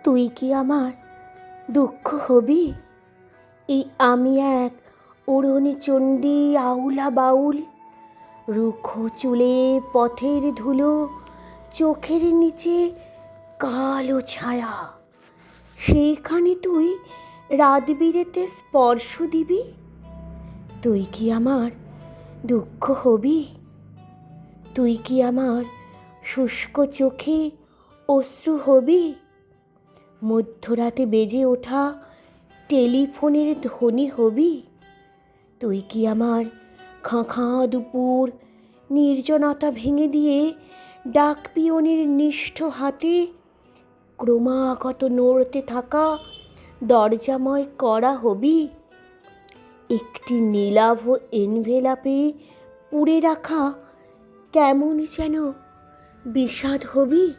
তুই কি আমার দুঃখ হবি? এই আমি এক উড়নি চণ্ডী আউলা বাউল, রুক্ষ চুলে পথের ধুলো, চোখের নিচে কালো ছায়া। সেইখানে তুই রাত বিরেতে স্পর্শ দিবি? তুই কি আমার দুঃখ হবি? তুই কি আমার শুষ্ক চোখে অশ্রু হবি? মধ্যরাতে বেজে ওঠা টেলিফোনের ধ্বনি হবি? তুই কি আমার খাঁ খাঁ দুপুর নির্জনতা ভেঙে দিয়ে ডাক পিয়নের নিষ্ঠ হাতে ক্রমাগত নড়তে থাকা দরজাময় করা হবি? একটি নীলাভ এনভেলাপে পুড়ে রাখা কেমন যেন বিষাদ হবি?